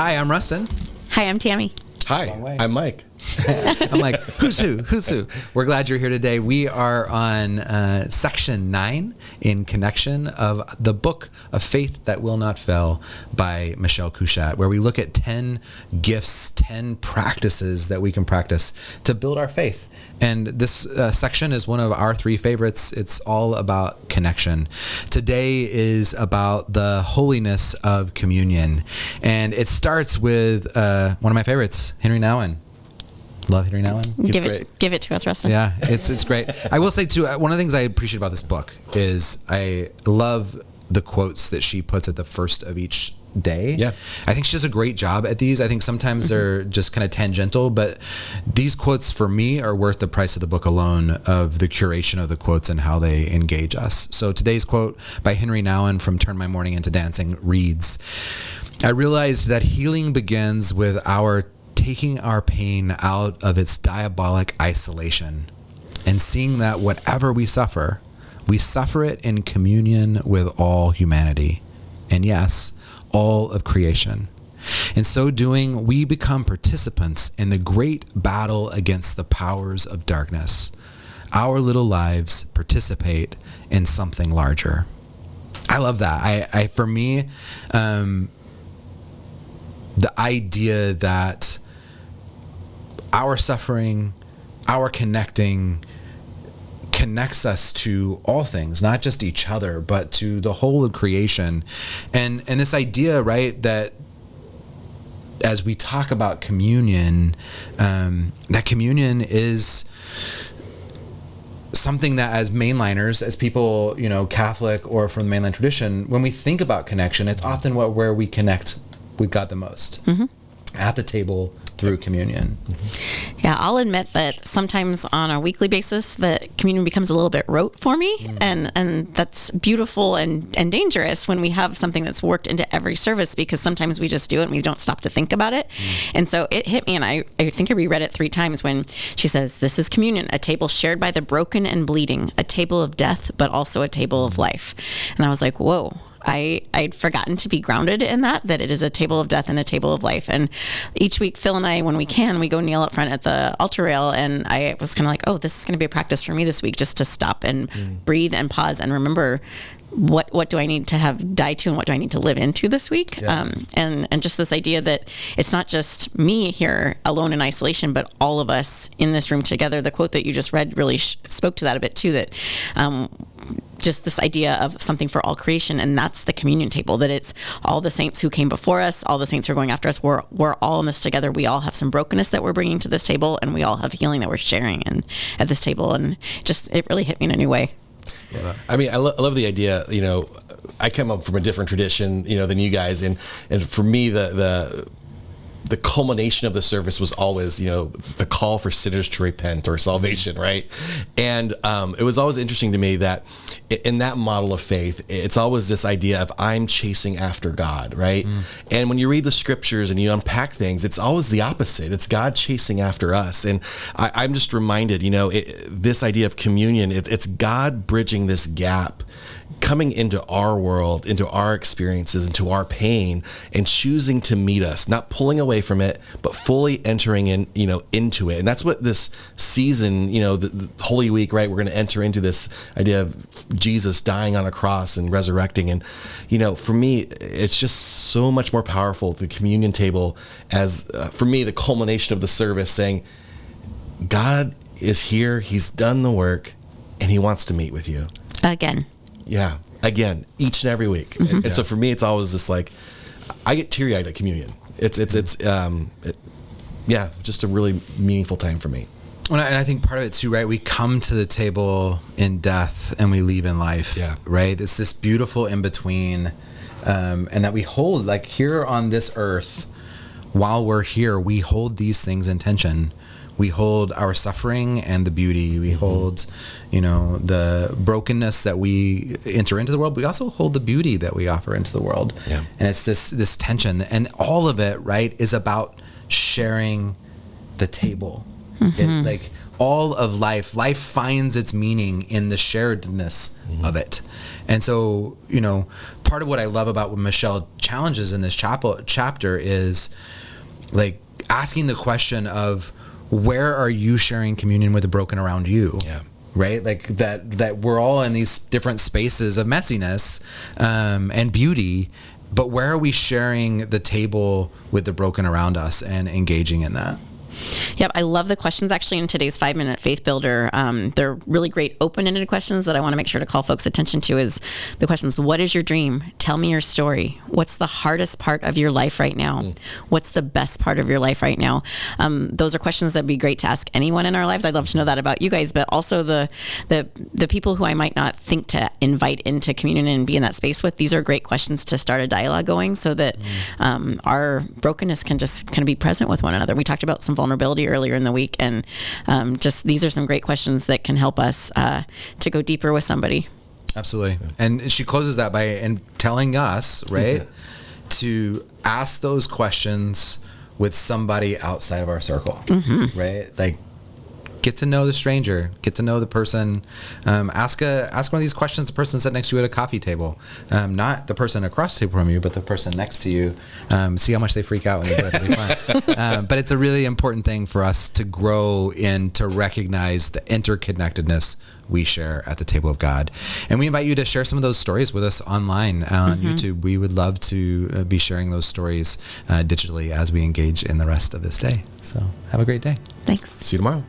Hi, I'm Rustin. Hi, I'm Tammy. Hi, I'm Mike. I'm like, who's who? Who's who? We're glad you're here today. We are on section 9 in connection of the book of Faith That Will Not Fail by Michelle Couchat, where we look at 10 gifts, 10 practices that we can practice to build our faith. And this section is one of our 3 favorites. It's all about connection. Today is about the holiness of communion. And it starts with one of my favorites, Henry Nouwen. Love Henry Nouwen. Give it to us, Rustin. Yeah, it's great. I will say too, one of the things I appreciate about this book is I love the quotes that she puts at the first of each day. Yeah. I think she does a great job at these. I think sometimes they're just kind of tangential, but these quotes for me are worth the price of the book alone, of the curation of the quotes and how they engage us. So today's quote by Henry Nouwen from Turn My Mourning into Dancing reads, "I realized that healing begins with our taking our pain out of its diabolic isolation and seeing that whatever we suffer it in communion with all humanity. And yes, all of creation. In so doing, we become participants in the great battle against the powers of darkness. Our little lives participate in something larger." I love that. For me, the idea that our suffering, our connecting connects us to all things, not just each other, but to the whole of creation. And this idea, right, that as we talk about communion, that communion is something that as mainliners, as people, Catholic or from the mainline tradition, when we think about connection, it's often where we connect with God the most. Mm-hmm. At the table through communion. Yeah, I'll admit that sometimes on a weekly basis, the communion becomes a little bit rote for me, and that's beautiful and dangerous when we have something that's worked into every service, because sometimes we just do it and we don't stop to think about it. And so it hit me, and I think I reread it 3 times when she says, "This is communion, a table shared by the broken and bleeding, a table of death, but also a table of life." And I was like, whoa. I'd forgotten to be grounded in that it is a table of death and a table of life. And each week, Phil and I, when we can, we go kneel up front at the altar rail. And I was kind of like, oh, this is going to be a practice for me this week, just to stop and breathe and pause and remember what do I need to have die to and what do I need to live into this week? Yeah. And just this idea that it's not just me here alone in isolation, but all of us in this room together. The quote that you just read really spoke to that a bit too, that just this idea of something for all creation, and that's the communion table, that it's all the saints who came before us, all the saints who are going after us, we're all in this together. We all have some brokenness that we're bringing to this table, and we all have healing that we're sharing at this table. And just, it really hit me in a new way. Yeah. I mean, I love the idea, I come up from a different tradition, than you guys. And for me, the culmination of the service was always, the call for sinners to repent or salvation, right? And it was always interesting to me that in that model of faith, it's always this idea of I'm chasing after God, right? And when you read the scriptures and you unpack things, it's always the opposite. It's God chasing after us. And I'm just reminded, this idea of communion, it's God bridging this gap, coming into our world, into our experiences, into our pain, and choosing to meet us, not pulling away from it, but fully entering in, into it. And that's what this season, the Holy Week, right? We're going to enter into this idea of Jesus dying on a cross and resurrecting. And, for me, it's just so much more powerful, the communion table, as for me, the culmination of the service, saying, God is here, he's done the work, and he wants to meet with you. Again. Yeah, again, each and every week. Mm-hmm. And so for me, it's always this I get teary-eyed at communion. It's just a really meaningful time for me. Well, and I think part of it too, right? We come to the table in death and we leave in life, right? It's this beautiful in-between, and that we hold, here on this earth, while we're here, we hold these things in tension. We hold our suffering and the beauty. We hold, the brokenness that we enter into the world. We also hold the beauty that we offer into the world. Yeah. And it's this tension. And all of it, right, is about sharing the table. Mm-hmm. All of life finds its meaning in the sharedness of it. And so, part of what I love about what Michelle challenges in this chapter is like asking the question of, where are you sharing communion with the broken around you? Yeah. Right? Like that we're all in these different spaces of messiness and beauty, but where are we sharing the table with the broken around us and engaging in that? Yep, I love the questions actually in today's 5-minute faith builder. They're really great open-ended questions that I want to make sure to call folks' attention to. Is the questions: what is your dream? Tell me your story. What's the hardest part of your life right now? What's the best part of your life right now? Those are questions that'd be great to ask anyone in our lives. I'd love to know that about you guys, but also the people who I might not think to invite into communion and be in that space with. These are great questions to start a dialogue going, so that our brokenness can just kind of be present with one another. We talked about some vulnerability earlier in the week, and just these are some great questions that can help us to go deeper with somebody. Absolutely. And she closes that by telling us, right, to ask those questions with somebody outside of our circle, right? Like, get to know the stranger, get to know the person. Ask one of these questions the person sitting next to you at a coffee table, not the person across the table from you, but the person next to you. See how much they freak out when you do it. But it's a really important thing for us to grow in, to recognize the interconnectedness we share at the table of God. And we invite you to share some of those stories with us online on YouTube. We would love to be sharing those stories digitally as we engage in the rest of this day. So have a great day. Thanks. See you tomorrow.